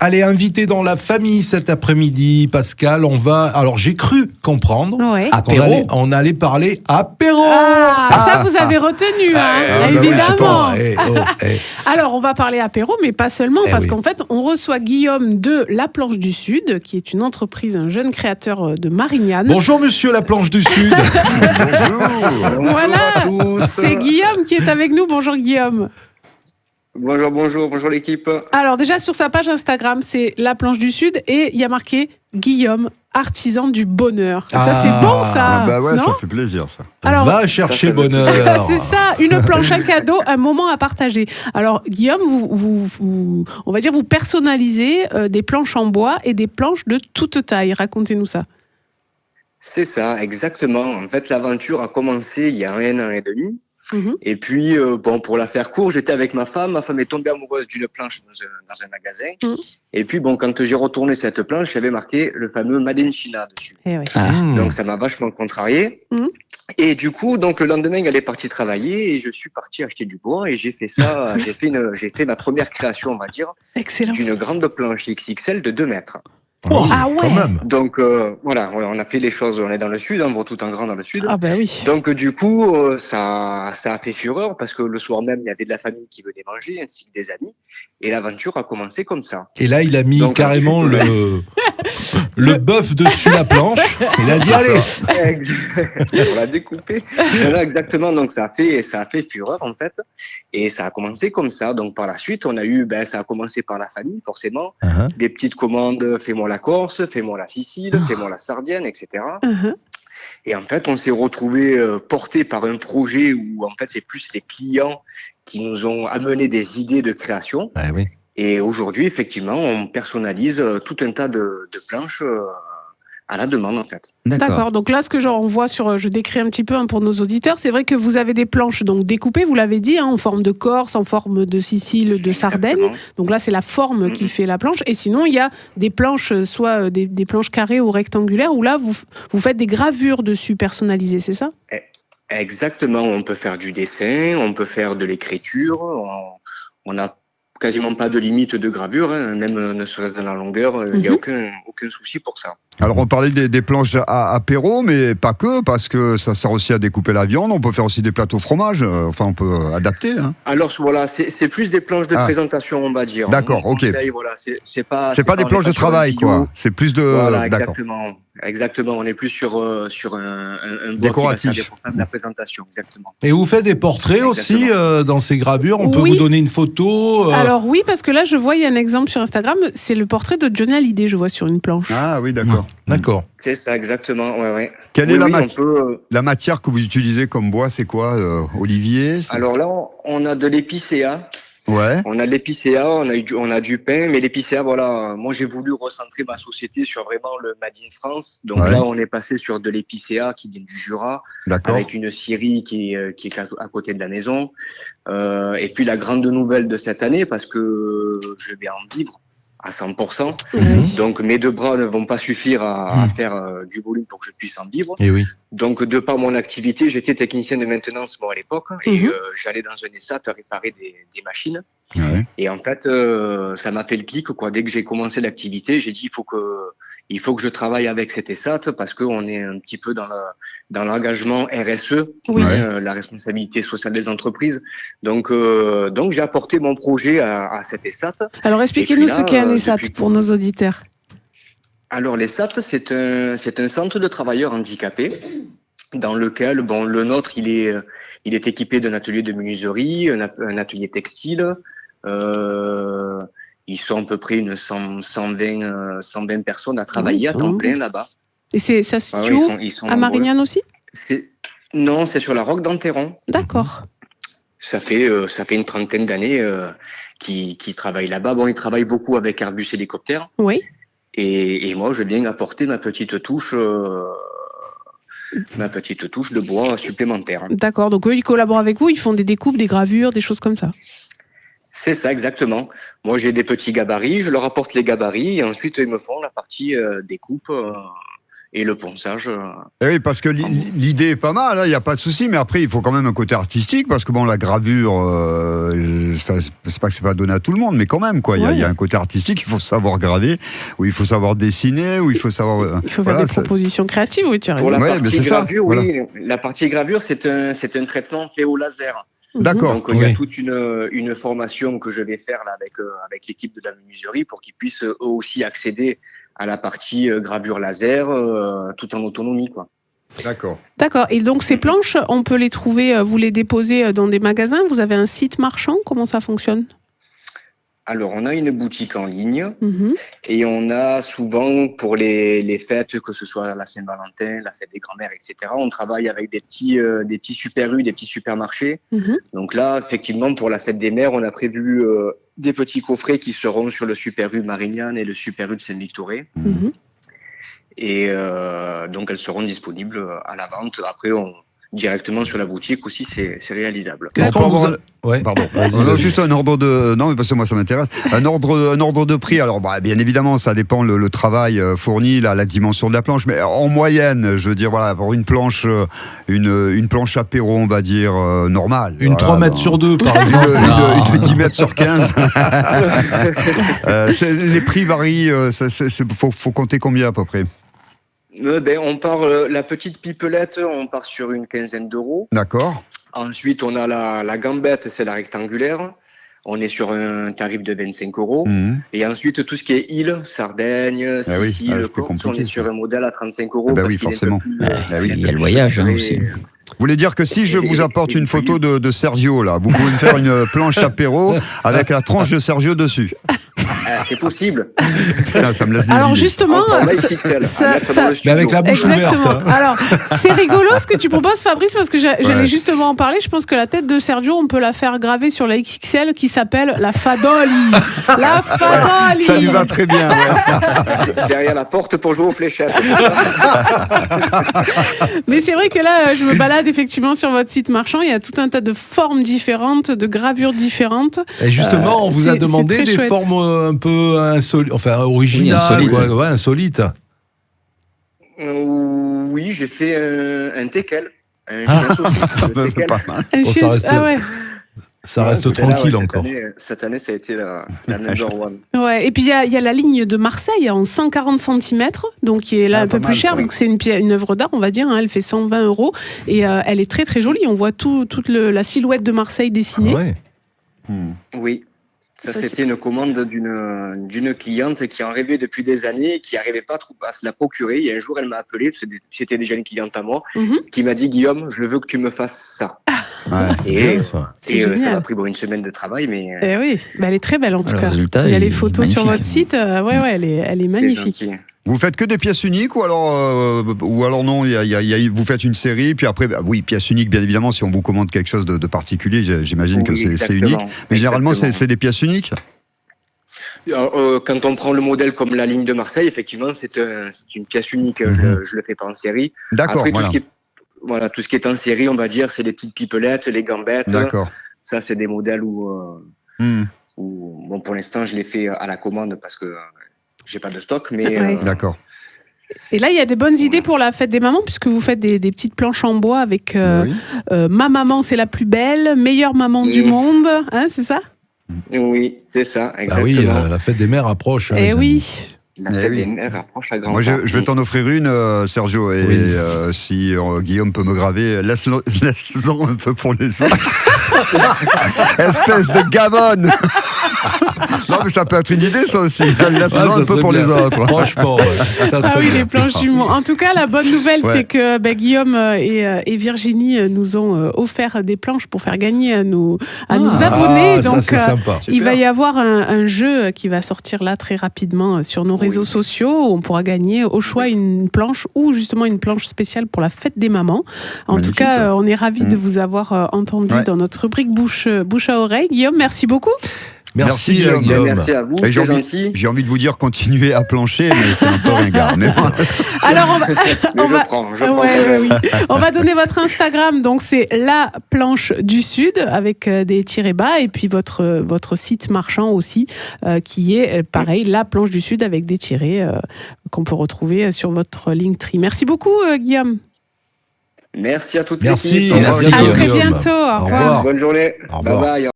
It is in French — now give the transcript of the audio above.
Allez, invité dans la famille cet après-midi, Pascal, alors j'ai cru comprendre qu'on allait parler apéro. Ça vous avez retenu, évidemment. Alors, on va parler apéro, mais pas seulement, parce qu'en fait, on reçoit Guillaume de La Planche du Sud, qui est une entreprise, un jeune créateur de Marignane. Bonjour, monsieur La Planche du Sud. Bonjour. Voilà, Bonjour à tous. c'est Guillaume qui est avec nous. Bonjour, Guillaume. Bonjour l'équipe. Alors déjà sur sa page Instagram, c'est La Planche du Sud et il y a marqué Guillaume, artisan du bonheur. Ça c'est bon ça. Bah ouais, non ça fait plaisir ça. Alors, va chercher bonheur. C'est ça, une planche à cadeau, un moment à partager. Alors Guillaume, on va dire vous personnalisez des planches en bois et des planches de toute taille. Racontez-nous ça. C'est ça, exactement. En fait, l'aventure a commencé il y a 1 an et demi. Et puis, pour la faire court, j'étais avec ma femme est tombée amoureuse d'une planche dans un magasin. Et puis, quand j'ai retourné cette planche, il y avait marqué le fameux Made in China dessus. Donc, ça m'a vachement contrarié. Et du coup, le lendemain, elle est partie travailler et je suis parti acheter du bois et j'ai fait ça, j'ai fait ma première création, on va dire, d'une grande planche XXL de 2 mètres. Oh, quand même. Donc voilà, on a fait les choses, on est dans le sud, on voit tout en grand dans le sud. Ah bah oui. Donc du coup, ça a fait fureur parce que le soir même, il y avait de la famille qui venait manger ainsi que des amis et l'aventure a commencé comme ça. Et là, il a mis carrément le bœuf dessus la planche. Il a dit allez. On l'a découpé. Voilà, exactement. Donc ça a fait fureur en fait et ça a commencé comme ça. Donc par la suite, on a eu ça a commencé par la famille forcément, des petites commandes, fais-moi la Corse, fais-moi la Sicile, fais-moi la Sardaigne, etc. Et en fait, on s'est retrouvé porté par un projet où en fait c'est plus les clients qui nous ont amené des idées de création. Et aujourd'hui, effectivement, on personnalise tout un tas de planches à la demande en fait. D'accord. Donc là, ce que on voit je décris un petit peu pour nos auditeurs, c'est vrai que vous avez des planches donc découpées, vous l'avez dit, en forme de Corse, en forme de Sicile, de Sardaigne. Donc là, c'est la forme qui fait la planche. Et sinon, il y a des planches, soit des planches carrées ou rectangulaires, où là, vous faites des gravures dessus personnalisées, c'est ça ? Exactement. On peut faire du dessin, on peut faire de l'écriture. On a quasiment pas de limite de gravure, même ne serait-ce dans la longueur, il n'y a aucun souci pour ça. Alors on parlait des planches à apéro, mais pas que, parce que ça sert aussi à découper la viande, on peut faire aussi des plateaux fromage, enfin on peut adapter. Alors voilà, c'est plus des planches de présentation, on va dire. D'accord, ok. Voilà, c'est pas des planches de travail, quoi. C'est plus de... Voilà, exactement, on est plus sur un décoratif. De la présentation, exactement. Et vous faites des portraits aussi dans ces gravures, on peut vous donner une photo Alors oui, parce que là je vois, il y a un exemple sur Instagram, c'est le portrait de Johnny Hallyday, je vois sur une planche. Ah oui, d'accord. D'accord. C'est ça, exactement, ouais. Quelle est la matière que vous utilisez comme bois, c'est quoi, Olivier? Alors là, on a de l'épicéa. Ouais. On a de l'épicéa, on a du pain, mais l'épicéa, voilà, moi j'ai voulu recentrer ma société sur vraiment le Made in France. Donc là, on est passé sur de l'épicéa qui vient du Jura, avec une scierie qui est à côté de la maison. Et puis la grande nouvelle de cette année, parce que je vais en vivre à 100%. Donc mes 2 bras ne vont pas suffire à faire du volume pour que je puisse en vivre. Et oui. Donc de par mon activité, j'étais technicien de maintenance à l'époque et j'allais dans un ESAT réparer des machines. Et en fait, ça m'a fait le clic quoi. Dès que j'ai commencé l'activité, j'ai dit il faut que je travaille avec cet ESAT parce qu'on est un petit peu dans l'engagement RSE, la responsabilité sociale des entreprises. Donc j'ai apporté mon projet à cet ESAT. Alors expliquez-nous ce qu'est un ESAT pour nos auditeurs. Alors l'ESAT, c'est un centre de travailleurs handicapés dans lequel, le nôtre, il est équipé d'un atelier de menuiserie, un atelier textile. Ils sont à peu près 120 personnes à travailler à temps plein là-bas. Et ça se situe à Marignane aussi ? Non, c'est sur la Roque d'Enterron. D'accord. Ça fait une trentaine d'années qu'ils travaillent là-bas. Ils travaillent beaucoup avec Airbus Hélicoptère. Oui. Et moi, je viens apporter ma petite touche de bois supplémentaire. D'accord. Donc eux, ils collaborent avec vous, ils font des découpes, des gravures, des choses comme ça. C'est ça, exactement. Moi, j'ai des petits gabarits, je leur apporte les gabarits et ensuite, ils me font la partie découpe et le ponçage. Oui, parce que l'idée est pas mal, il n'y a pas de souci, mais après, il faut quand même un côté artistique, parce que bon, la gravure, c'est pas que c'est pas donné à tout le monde, mais quand même, quoi. Il y a un côté artistique, il faut savoir graver, ou il faut savoir dessiner, ou il faut savoir... il faut faire des propositions créatives, oui, tu as raison. Pour la partie gravure, la partie gravure, c'est un traitement fait au laser. D'accord. Donc il y a toute une formation que je vais faire là, avec l'équipe de la menuiserie pour qu'ils puissent eux aussi accéder à la partie gravure laser tout en autonomie, quoi. D'accord. D'accord. Et donc ces planches, on peut les trouver, vous les déposez dans des magasins, vous avez un site marchand, comment ça fonctionne ? Alors, on a une boutique en ligne et on a souvent pour les fêtes, que ce soit la Saint-Valentin, la fête des grands-mères, etc., on travaille avec des petits Super U, des petits supermarchés. Donc là, effectivement, pour la fête des mères, on a prévu des petits coffrets qui seront sur le Super U Marignane et le Super U de Saint-Victoré. Et donc, elles seront disponibles à la vente. Après, directement sur la boutique aussi, c'est réalisable. Qu'est-ce qu'on vous a... Pardon. Juste un ordre de... Non, mais parce que moi, ça m'intéresse. Un ordre de prix. Alors, bien évidemment, ça dépend le travail fourni, la dimension de la planche. Mais en moyenne, je veux dire, voilà, pour une planche apéro, on va dire, normale. Une 3 mètres sur 2, par exemple. Une 10 mètres sur 15. Les prix varient. Faut compter combien, à peu près? On part, la petite pipelette, on part sur une 15aine d'euros. D'accord. Ensuite, on a la gambette, c'est la rectangulaire. On est sur un tarif de 25 €. Et ensuite, tout ce qui est île, Sardaigne, Sicile, Corse, on est sur un modèle à 35 €. Oui, forcément. Il y a le voyage aussi. Vous voulez dire que si je vous apporte une photo de Sergio, là, vous pouvez me faire une planche apéro avec la tranche de Sergio dessus? C'est possible. Ça me laisse des Alors idées. justement, mais avec la bouche ouverte. Alors, c'est rigolo ce que tu proposes, Fabrice, parce que j'allais justement en parler. Je pense que la tête de Sergio, on peut la faire graver sur la XXL qui s'appelle la Fadoli. La Fadoli. Ça lui va très bien. Derrière la porte pour jouer aux fléchettes. Mais c'est vrai que là, je me balade effectivement sur votre site marchand. Il y a tout un tas de formes différentes, de gravures différentes. Et justement, on vous a demandé des formes un peu originales, insolites. Oui, j'ai fait un teckel. Un chien saucisse. Ça reste tranquille encore. Cette année, ça a été la number one. Ouais, et puis il y a la ligne de Marseille en 140 cm, donc qui est là un peu plus chère, parce que c'est une œuvre d'art, on va dire. Elle fait 120 € et elle est très très jolie. On voit toute la silhouette de Marseille dessinée. Oui. Ça, c'était une commande d'une cliente qui en rêvait depuis des années, qui n'arrivait pas à se la procurer. Et un jour, elle m'a appelé, c'était déjà une cliente à moi, qui m'a dit « Guillaume, je veux que tu me fasses ça ». Et ça m'a pris une semaine de travail. Mais oui, elle est très belle en tout cas. Il y a les photos sur votre site. Elle est magnifique. Vous faites que des pièces uniques ou alors non, vous faites une série, puis après, pièces uniques, bien évidemment, si on vous commande quelque chose de particulier, j'imagine que c'est unique. Mais généralement, c'est des pièces uniques? Quand on prend le modèle comme la ligne de Marseille, effectivement, c'est une pièce unique. Je le fais pas en série. D'accord, après, tout ce qui est en série, on va dire, c'est les petites pipelettes, les gambettes. D'accord. Ça, c'est des modèles où pour l'instant, je les fais à la commande parce que j'ai pas de stock, mais... D'accord. Et là, il y a des bonnes idées pour la fête des mamans, puisque vous faites des petites planches en bois avec Ma maman, c'est la plus belle, meilleure maman du monde, c'est ça? Oui, c'est ça, exactement. La fête des mères approche. Et oui. La fête des mères approche à grands pas. Moi, je vais t'en offrir une, Sergio, et si Guillaume peut me graver, laisse-en un peu pour les autres. Espèce de gavonne. Non, mais ça peut être une idée, ça aussi. Laisse-en un peu pour les autres. Franchement, les planches du monde. En tout cas, la bonne nouvelle, c'est que Guillaume et Virginie nous ont offert des planches pour faire gagner à nos abonnés. Donc, ça, c'est sympa. Il va y avoir un jeu qui va sortir là très rapidement sur nos réseaux sociaux, où on pourra gagner au choix une planche ou justement une planche spéciale pour la fête des mamans. En tout cas, on est ravis de vous avoir entendu dans notre rubrique bouche à oreille. Guillaume, merci beaucoup. Merci Guillaume. Merci à vous, c'est gentil. J'ai envie de vous dire continuez à plancher, mais c'est un peu ringard. Mais alors je prends. Oui. On va donner votre Instagram, donc c'est La Planche du Sud avec des tirets bas, et puis votre site marchand aussi, qui est pareil, La Planche du Sud avec des tirets qu'on peut retrouver sur votre Linktree. Merci beaucoup Guillaume. Merci à toutes Merci. l'équipe. Merci. À très bientôt. Au revoir. Bonne journée. Au revoir. Bye bye.